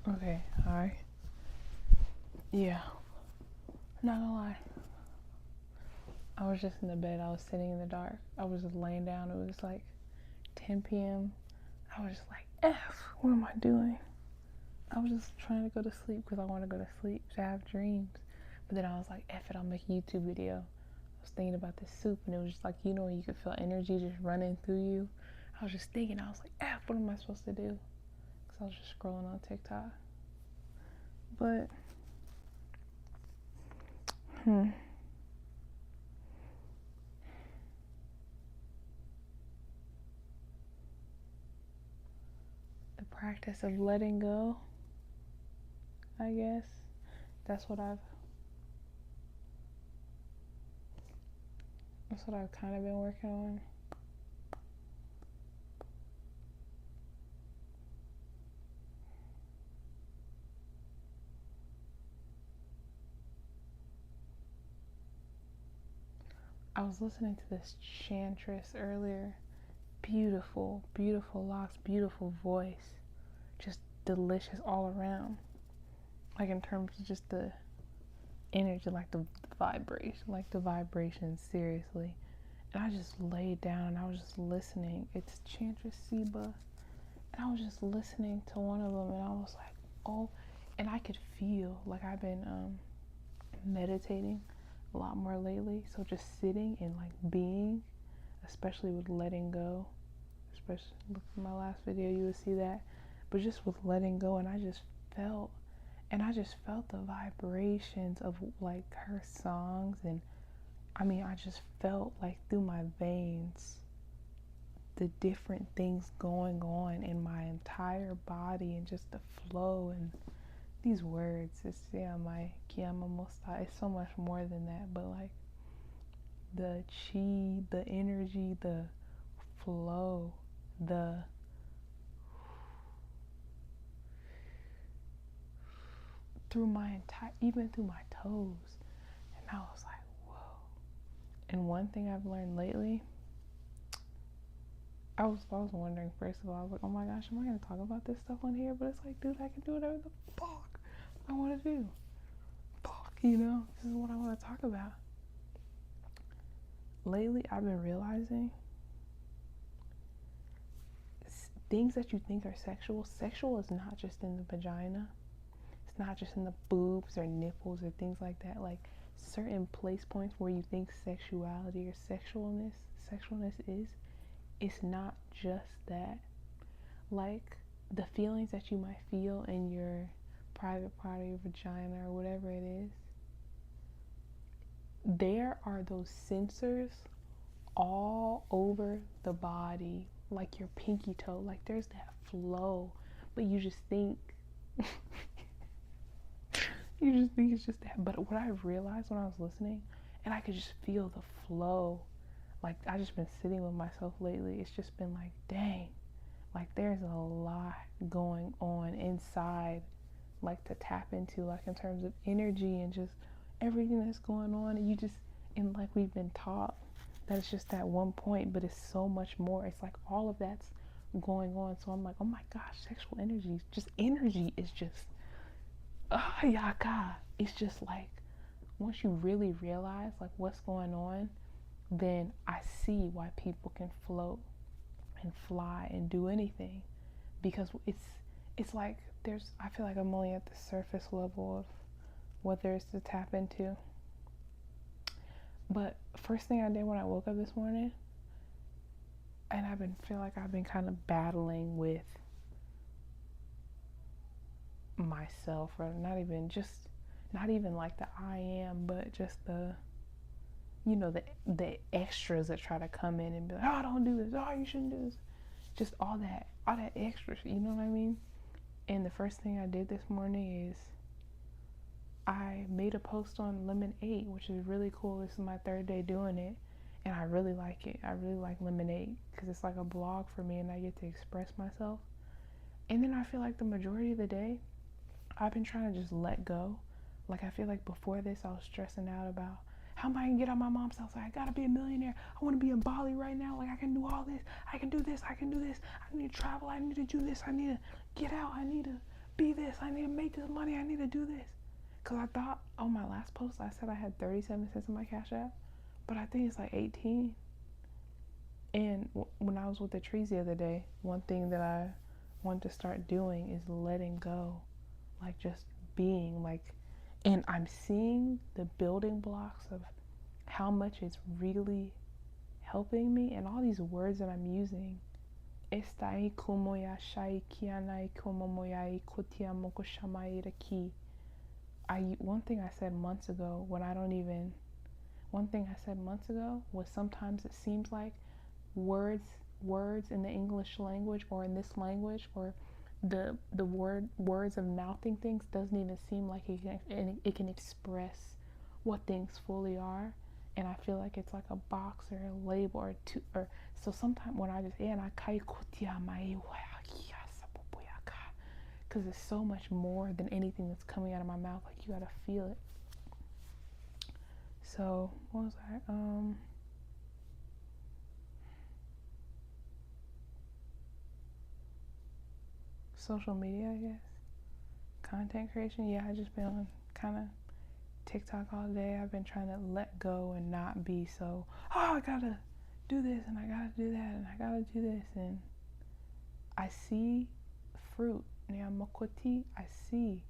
Okay, hi. Yeah, not gonna lie. I was just in the bed. I was sitting in the dark. I was just laying down. It was like 10 p.m. I was just like, F, what am I doing? I was just trying to go to sleep because I want to go to sleep to have dreams. But then I was like, F it, I'll make a YouTube video. I was thinking about this soup and it was just like, you could feel energy just running through you. I was just thinking, I was like, F, what am I supposed to do? Because I was just scrolling on TikTok. But, the practice of letting go, I guess. That's what I've kind of been working on. I was listening to this chantress earlier. Beautiful, beautiful locks, beautiful voice. Just delicious all around. Like in terms of just the energy, like the vibration, seriously. And I just laid down and I was just listening. It's Chantress Seba. And I was just listening to one of them and I was like, oh, and I could feel like I've been meditating a lot more lately. So just sitting and like being, especially with letting go, especially look at my last video, you would see that. But just with letting go, and I just felt the vibrations of like her songs, and I mean, I just felt like through my veins the different things going on in my entire body, and just the flow and these words. It's it's so much more than that, but like the chi, the energy, the flow, the even through my toes. And I was like, whoa. And one thing I've learned lately, I was wondering, first of all, I was like, oh my gosh, am I going to talk about this stuff on here? But it's like, dude, I can do whatever the fuck I want to do. Fuck, this is what I want to talk about. Lately, I've been realizing things that you think are sexual is not just in the vagina. It's not just in the boobs or nipples or things like that. Like certain place points where you think sexuality or sexualness is, it's not just that. Like the feelings that you might feel in your private part of your vagina or whatever it is, there are those sensors all over the body, like your pinky toe. Like there's that flow, but you just think it's just that. But what I realized when I was listening, and I could just feel the flow, like I just been sitting with myself lately, it's just been like, dang, like there's a lot going on inside, like to tap into, like in terms of energy and just everything that's going on. And like we've been taught that it's just that one point, but it's so much more. It's like all of that's going on. So I'm like, oh my gosh, sexual energy is just it's just like, once you really realize like what's going on, then I see why people can float and fly and do anything, because it's like I feel like I'm only at the surface level of what there is to tap into. But first thing I did when I woke up this morning, and I've been kind of battling with myself, or not even like the I am, but just the extras that try to come in and be like, oh, don't do this, oh, you shouldn't do this, just all that extra, you know what I mean? And the first thing I did this morning is I made a post on Lemon8, which is really cool. This is my third day doing it, and I really like it. I really like Lemon8 because it's like a blog for me, and I get to express myself. And then I feel like the majority of the day, I've been trying to just let go. Like I feel like before this, I was stressing out about how am I gonna get out of my mom's house? Like, I gotta be a millionaire. I want to be in Bali right now. Like I can do all this. I can do this. I can do this. I need to travel. I need to do this. I need to get out. I need to be this. I need to make this money. I need to do this. Because I thought on my last post, I said I had 37 cents in my Cash App. But I think it's like 18. And when I was with the trees the other day, one thing that I wanted to start doing is letting go. Like just being like, and I'm seeing the building blocks of how much it's really helping me, and all these words that I'm using. Estai kumoya shai kianai kumomoyai kutia moko shamai raki. One thing I said months ago was sometimes it seems like words in the English language or in this language or the words of mouthing things doesn't even seem like it can express what things fully are. And I feel like it's like a box or a label or two, or so sometimes when I just because it's so much more than anything that's coming out of my mouth. Like you gotta feel it. So what was I? Social media, I guess. Content creation. Yeah, I just been on kind of TikTok all day. I've been trying to let go and not be so, I gotta do this and I gotta do that and I gotta do this. And I see fruit. I see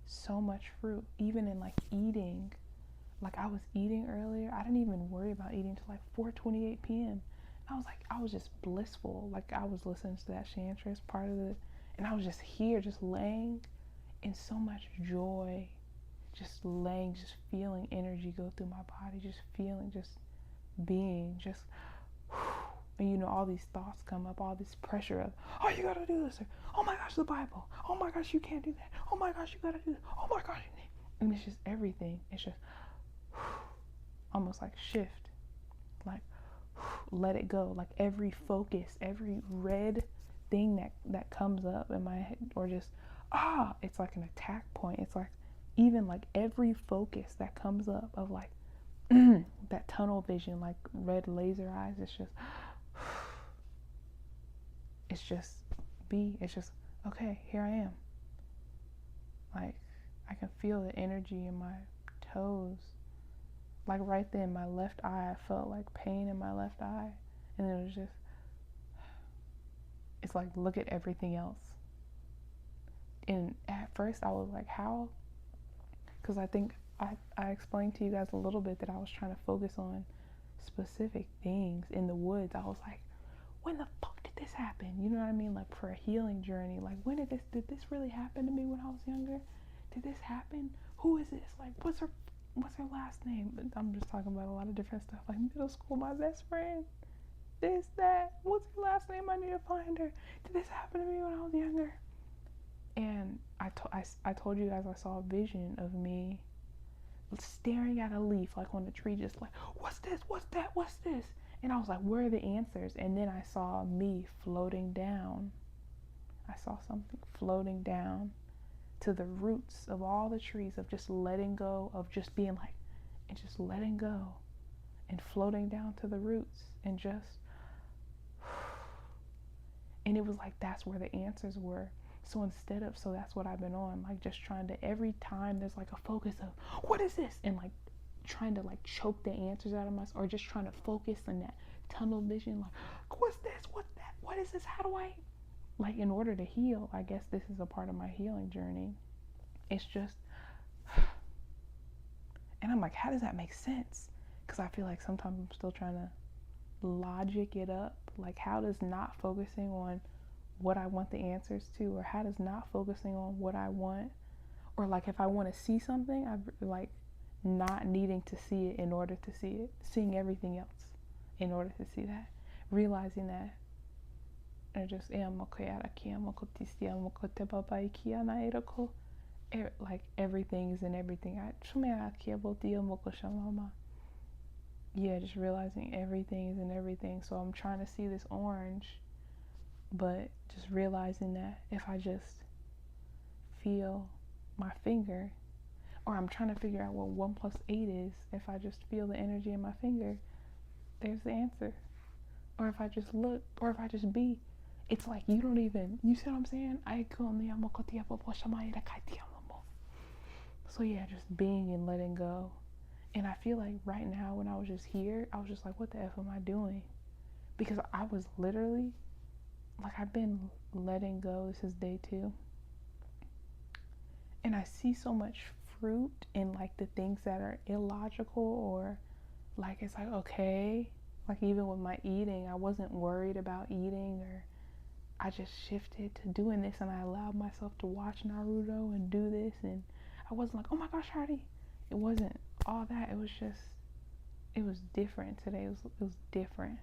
so much fruit, even in like eating. Like I was eating earlier. I didn't even worry about eating till like 4:28 p.m. I was just blissful. Like I was listening to that Chantress part of it, and I was just here, just laying in so much joy, just laying, just feeling energy go through my body, just feeling, just being, just, and all these thoughts come up, all this pressure of, oh, you gotta do this, or, oh my gosh, the Bible, oh my gosh, you can't do that, oh my gosh, you gotta do this, oh my gosh, and it's just everything. It's just almost like shift, like let it go, like every focus, every red thing that comes up in my head, or just it's like an attack point. It's like even like every focus that comes up of like that tunnel vision, like red laser eyes. It's just okay, here I am. Like I can feel the energy in my toes. Like right then, my left eye, I felt like pain in my left eye. And it was just, it's like, look at everything else. And at first I was like, how? Because I think I explained to you guys a little bit that I was trying to focus on specific things in the woods. I was like, when the fuck did this happen? You know what I mean? Like for a healing journey. Like when did this really happen to me when I was younger? Did this happen? Who is this? Like what's her last name? I'm just talking about a lot of different stuff. Like middle school, my best friend. This, that. What's her last name? I need to find her. Did this happen to me when I was younger? And I told you guys I saw a vision of me staring at a leaf, like on the tree, just like, what's this? What's that? What's this? And I was like, where are the answers? And then I saw me floating down. I saw something floating down to the roots of all the trees, of just letting go, of just being like, and just letting go and floating down to the roots and just, and it was like, that's where the answers were. So that's what I've been on, like just trying to, every time there's like a focus of, what is this? And like trying to like choke the answers out of myself, or just trying to focus on that tunnel vision, like, what's this? What's that? What is this? How do I, like, in order to heal, I guess this is a part of my healing journey. It's just, and I'm like, how does that make sense? Because I feel like sometimes I'm still trying to logic it up. Like, how does not focusing on what I want the answers to, or how does not focusing on what I want, or like if I want to see something, I like not needing to see it in order to see it, seeing everything else in order to see that, realizing that I just like everything is in everything. Yeah, just realizing everything is in everything. So I'm trying to see this orange, but just realizing that if I just feel my finger, or I'm trying to figure out what 1 + 8 is, if I just feel the energy in my finger, there's the answer. Or if I just look, or if I just be, It's like you don't even, you see what I'm saying? So yeah, just being and letting go. And I feel like right now when I was just here, I was just like, what the F am I doing? Because I was literally, like, I've been letting go. This is day 2. And I see so much fruit in like the things that are illogical, or like it's like, okay, like even with my eating, I wasn't worried about eating, or I just shifted to doing this, and I allowed myself to watch Naruto and do this, and I wasn't like, oh my gosh, Hardy. It wasn't all that. It was just, it was different today. It was different.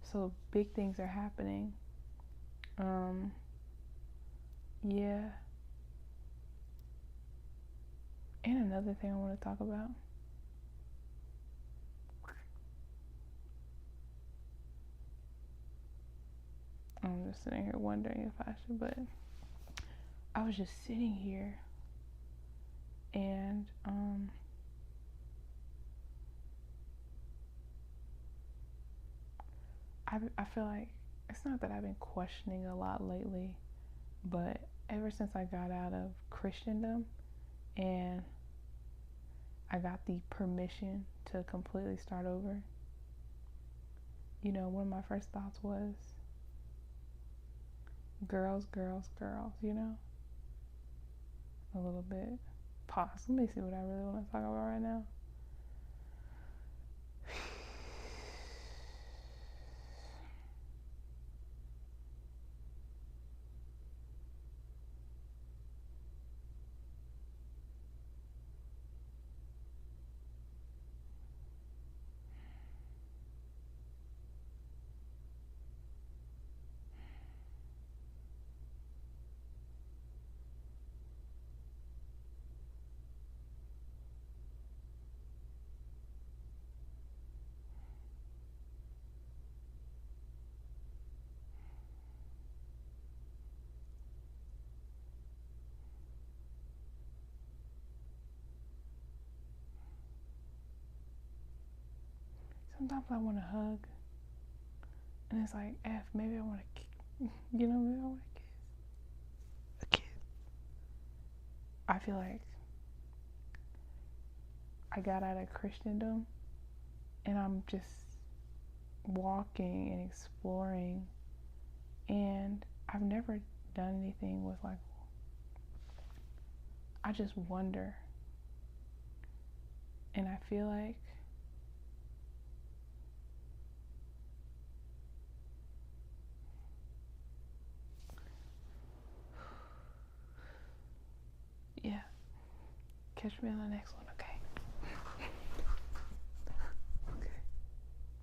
So big things are happening. Yeah. And another thing I want to talk about. I'm just sitting here wondering if I should, but I was just sitting here and I feel like it's not that I've been questioning a lot lately, but ever since I got out of Christendom and I got the permission to completely start over, you know, one of my first thoughts was girls, girls, girls, you know? A little bit. Pause. Let me see what I really want to talk about right now. Sometimes I want to hug, and it's like, F, maybe I want to, you know, maybe I want to kiss. A kiss. I feel like I got out of Christendom, and I'm just walking and exploring, and I've never done anything with like, I just wonder, and I feel like yeah, catch me on the next one.